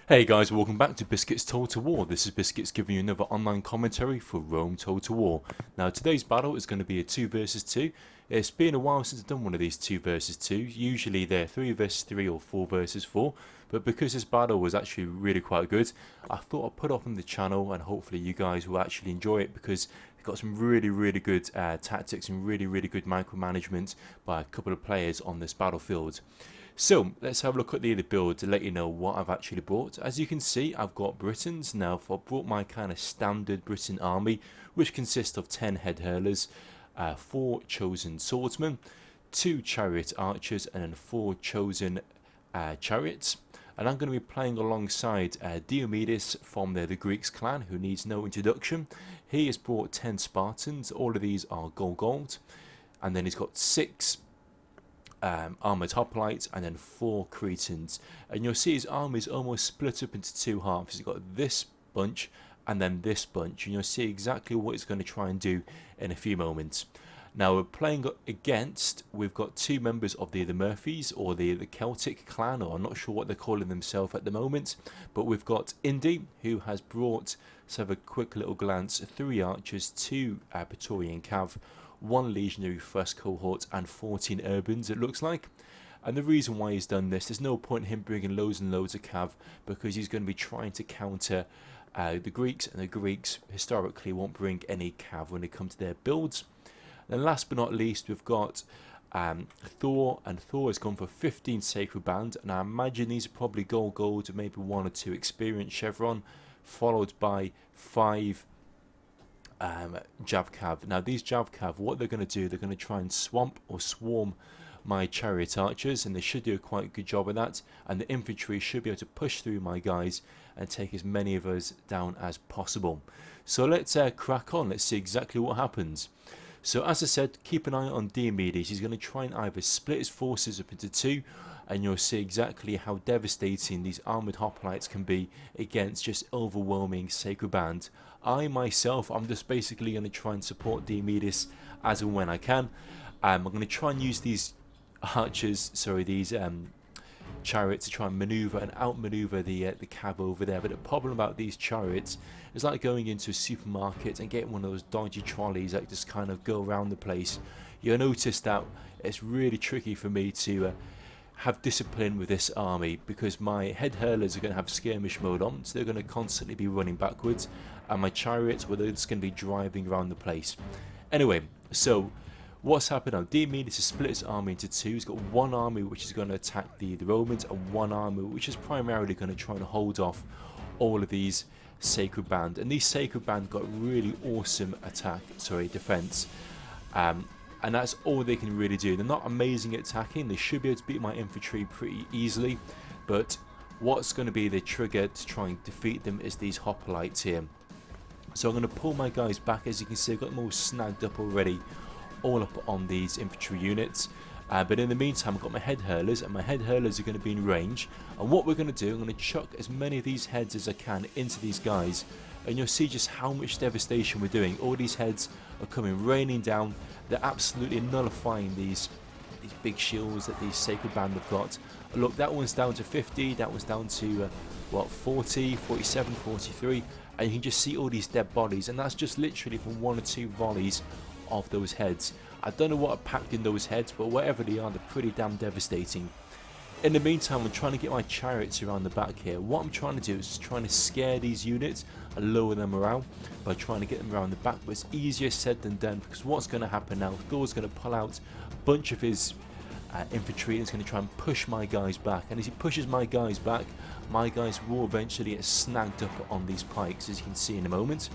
Hey guys, welcome back to Biscuits Total War. This is Biscuits giving you another online commentary for Rome Total War. Now today's battle is going to be a 2 versus 2. It's been a while since I've done one of these 2 versus 2. Usually they're 3 versus 3 or 4 versus 4. But because this battle was actually really quite good, I thought I'd put it up on the channel and hopefully you guys will actually enjoy it because it's got some really good tactics and really good micromanagement by a couple of players on this battlefield. So let's have a look at the build to let you know what I've actually brought. As you can see, I've got Britons. Now I've brought my kind of standard Briton army, which consists of 10 head hurlers, 4 chosen swordsmen, 2 chariot archers, and then 4 chosen chariots. And I'm going to be playing alongside Diomides from the Greeks clan, who needs no introduction. He has brought 10 Spartans. All of these are gold. And then he's got 6 armoured hoplites and then 4 Cretans, and you'll see his army is almost split up into 2 halves. He's got this bunch and then this bunch, and you'll see exactly what he's going to try and do in a few moments. Now we're playing against, we've got 2 members of the Murphys or the Celtic clan, or I'm not sure what they're calling themselves at the moment, but we've got INDI, who has brought, let's have a quick little glance, 3 archers, 2 Praetorian cav, 1 legionary first cohort and 14 urbans it looks like. And the reason why he's done this, there's no point in him bringing loads and loads of cav because he's going to be trying to counter the Greeks, and the Greeks historically won't bring any cav when it comes to their builds. And last but not least, we've got THOR, and THOR has gone for 15 sacred band, and I imagine these are probably gold, maybe 1 or 2 experience chevron, followed by 5 Jav Cav. Now these Jav Cav, what they're going to do, they're going to try and swamp or swarm my chariot archers, and they should do a quite good job of that, and the infantry should be able to push through my guys and take as many of us down as possible. So let's crack on, let's see exactly what happens. So as I said, keep an eye on Diomedes. He's going to try and either split his forces up into 2, and you'll see exactly how devastating these armoured hoplites can be against just overwhelming sacred band. I myself, I'm just basically going to try and support Diomedes as and when I can. I'm going to try and use these archers, these chariots to try and maneuver and outmaneuver the cav over there. But the problem about these chariots is like going into a supermarket and getting one of those dodgy trolleys that just kind of go around the place. You'll notice that it's really tricky for me to have discipline with this army because my head hurlers are going to have skirmish mode on, so they're going to constantly be running backwards, and my chariots, well, they're just going to be driving around the place. Anyway, so what's happened now? Diomedes has split his army into 2. He's got 1 army which is going to attack the Romans, and 1 army which is primarily going to try and hold off all of these sacred band. And these sacred band got really awesome defense. And that's all they can really do. They're not amazing at attacking. They should be able to beat my infantry pretty easily, but what's going to be the trigger to try and defeat them is these hoplites here. So I'm going to pull my guys back. As you can see, I've got them all snagged up already, all up on these infantry units. But in the meantime, I've got my head hurlers, and my head hurlers are going to be in range. And what we're going to do, I'm going to chuck as many of these heads as I can into these guys, and you'll see just how much devastation we're doing. All these heads are coming raining down. They're absolutely nullifying these big shields that these sacred band have got. Look, that one's down to 50, that one's down to 40, 47, 43, and you can just see all these dead bodies, and that's just literally from 1 or 2 volleys of those heads. I don't know what I packed in those heads, but whatever they are, they're pretty damn devastating. In the meantime, I'm trying to get my chariots around the back here. What I'm trying to do is trying to scare these units and lower their morale by trying to get them around the back, but it's easier said than done, because what's going to happen now, Thor's going to pull out a bunch of his infantry and is going to try and push my guys back, and as he pushes my guys back, my guys will eventually get snagged up on these pikes, as you can see in a moment.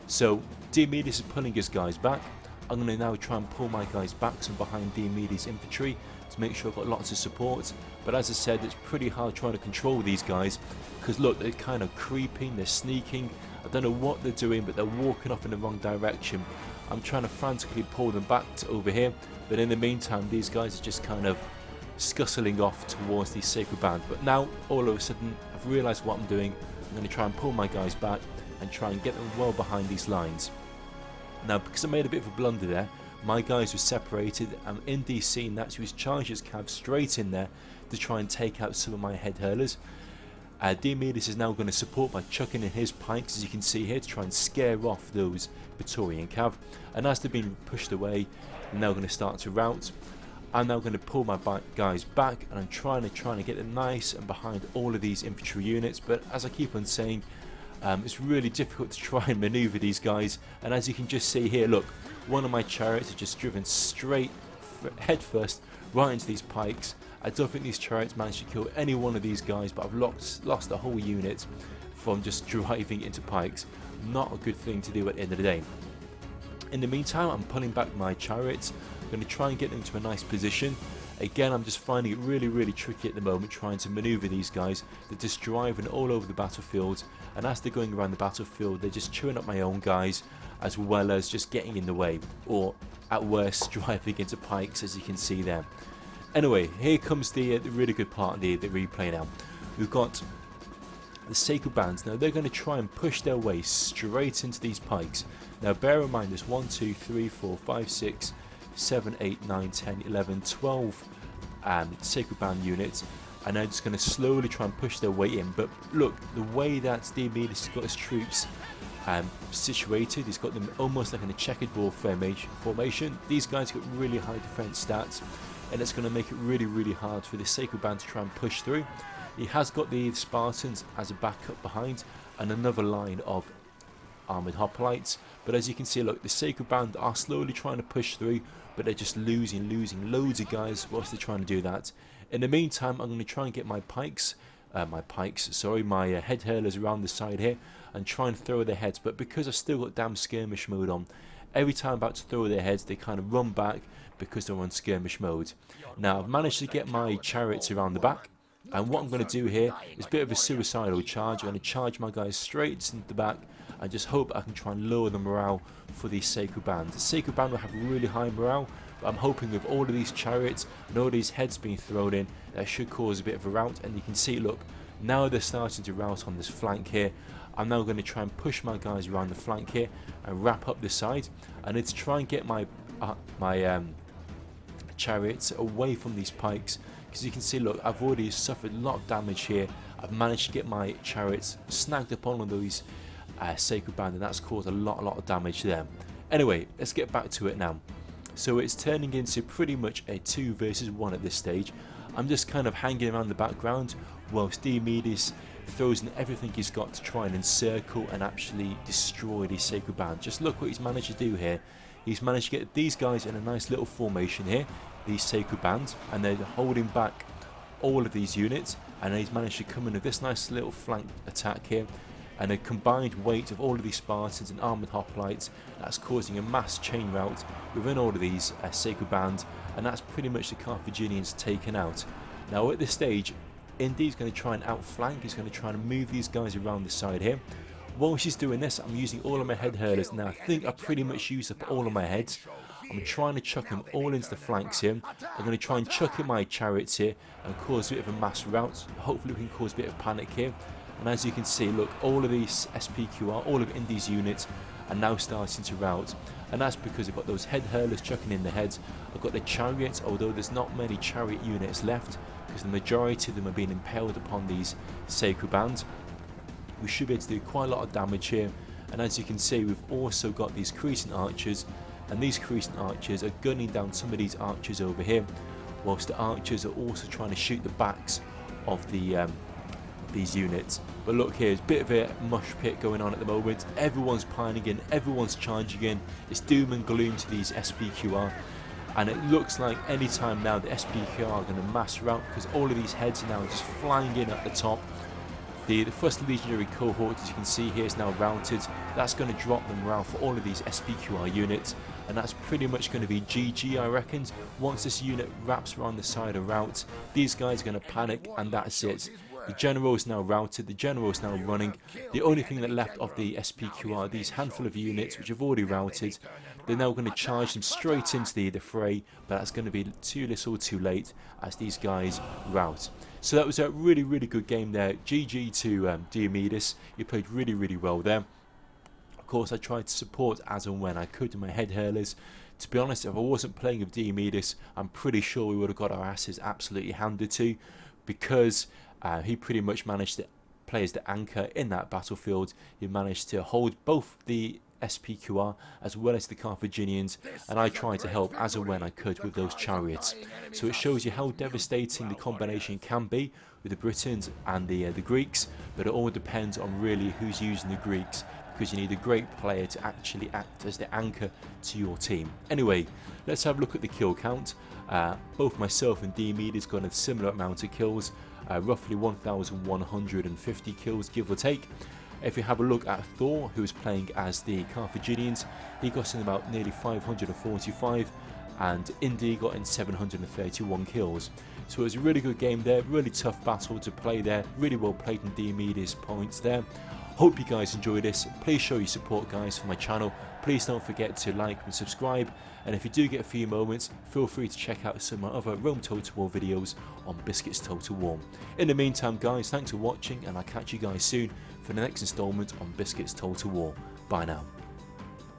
So Diomedes is pulling his guys back. I'm going to now try and pull my guys back from behind Diomedes' infantry to make sure I've got lots of support. But as I said, it's pretty hard trying to control these guys because look, they're kind of creeping, they're sneaking. I don't know what they're doing, but they're walking off in the wrong direction. I'm trying to frantically pull them back to over here, but in the meantime, these guys are just kind of scuttling off towards the sacred band. But now, all of a sudden, I've realised what I'm doing. I'm going to try and pull my guys back and try and get them well behind these lines. Now, because I made a bit of a blunder there, my guys were separated, and INDI seeing that, so he's charged his cav straight in there to try and take out some of my head hurlers. Diomedes is now going to support by chucking in his pikes, as you can see here, to try and scare off those Praetorian cav. And as they're being pushed away, they're now going to start to rout. I'm now going to pull my guys back, and I'm trying to get them nice and behind all of these infantry units. But as I keep on saying, it's really difficult to try and maneuver these guys. And as you can just see here, look, one of my chariots are just driven straight head first right into these pikes. I don't think these chariots managed to kill any one of these guys, but I've lost a whole unit from just driving into pikes. Not a good thing to do at the end of the day. In the meantime, I'm pulling back my chariots. I'm going to try and get them to a nice position. Again, I'm just finding it really tricky at the moment, trying to maneuver these guys. They're just driving all over the battlefield, and as they're going around the battlefield, they're just chewing up my own guys, as well as just getting in the way, or at worst driving into pikes, as you can see there. Anyway, here comes the really good part of the replay now. We've got the sacred bands. Now they're going to try and push their way straight into these pikes. Now bear in mind there's 1, 2, 3, 4, 5, 6, 7, 8, 9, 10, 11, 12 sacred band units, and they're just going to slowly try and push their way in. But look, the way that Diomedes has got his troops situated, he's got them almost like in a checkerboard formation. These guys got really high defense stats, and it's going to make it really hard for the sacred band to try and push through. He has got the Spartans as a backup behind, and another line of armoured hoplites. But as you can see, look, the sacred band are slowly trying to push through, but they're just losing loads of guys whilst they're trying to do that. In the meantime, I'm going to try and get my my head hurlers around the side here and try and throw their heads. But because I've still got damn skirmish mode on, every time I'm about to throw their heads, they kind of run back because they're on skirmish mode. Now I've managed to get my chariots around the back, and what I'm going to do here is a bit of a suicidal charge. I'm going to charge my guys straight into the back and just hope I can try and lower the morale for the sacred band. The sacred band will have really high morale, but I'm hoping with all of these chariots and all these heads being thrown in, that should cause a bit of a rout. And you can see, look, now they're starting to rout on this flank here. I'm now going to try and push my guys around the flank here and wrap up the side. I need to try and get my chariots away from these pikes, because you can see, look, I've already suffered a lot of damage here. I've managed to get my chariots snagged up on those sacred band, and that's caused a lot of damage there. Anyway, let's get back to it now. So it's turning into pretty much a 2 versus 1 at this stage. I'm just kind of hanging around the background whilst Diomedes throws in everything he's got to try and encircle and actually destroy the sacred band. Just look what he's managed to do here. He's managed to get these guys in a nice little formation here, these sacred bands, and they're holding back all of these units, and he's managed to come in with this nice little flank attack here, and a combined weight of all of these Spartans and armoured hoplites, that's causing a mass chain rout within all of these sacred bands, and that's pretty much the Carthaginians taken out. Now at this stage, INDI is going to try and outflank. He's going to try and move these guys around the side here. Whilst he's doing this, I'm using all of my head hurlers. Now I think I pretty much used up all of my heads. I'm trying to chuck them all into the flanks here. I'm going to try and chuck in my chariots here and cause a bit of a mass rout. Hopefully we can cause a bit of panic here. And as you can see, look, all of these SPQR, all of INDI's units are now starting to rout. And that's because I've got those head hurlers chucking in the heads. I've got the chariots, although there's not many chariot units left, because the majority of them are being impaled upon these sacred bands. We should be able to do quite a lot of damage here. And as you can see, we've also got these crescent archers, and these crescent archers are gunning down some of these archers over here, whilst the archers are also trying to shoot the backs of the these units. But look, here's a bit of a mush pit going on at the moment. Everyone's piling in, everyone's charging in. It's doom and gloom to these SPQR, and it looks like any time now the SPQR are going to mass rout, because all of these heads are now just flying in at the top. The 1st Legionary cohort, as you can see here, is now routed. That's going to drop the morale for all of these SPQR units, and that's pretty much going to be GG, I reckon. Once this unit wraps around the side of rout, these guys are going to panic, and that's it. The general is now routed, the general is now running. The only thing that left of the SPQR, these handful of units which have already routed, they're now going to charge them straight into the fray, but that's going to be too little too late as these guys rout. So that was a really good game there. GG to Diomedes. He played really well there. Of course, I tried to support as and when I could in my head hurlers. To be honest, if I wasn't playing with Diomedes, I'm pretty sure we would have got our asses absolutely handed to, because he pretty much managed to play as the anchor in that battlefield. You managed to hold both the SPQR as well as the Carthaginians, and I tried to help as and when I could with those chariots. So it shows you how devastating the combination can be with the Britons and the Greeks, but it all depends on really who's using the Greeks, because you need a great player to actually act as the anchor to your team. Anyway, let's have a look at the kill count. Both myself and Diomides got a similar amount of kills, roughly 1,150 kills give or take. If you have a look at THOR, who is playing as the Carthaginians, he got in about nearly 545, and INDI got in 731 kills. So it was a really good game there, really tough battle to play there, really well played in Diomides' points there. Hope you guys enjoyed this. Please show your support, guys, for my channel. Please don't forget to like and subscribe, and if you do get a few moments, feel free to check out some of my other Rome Total War videos on Biscuits Total War. In the meantime, guys, thanks for watching, and I'll catch you guys soon for the next installment on Biscuits Total War. Bye now.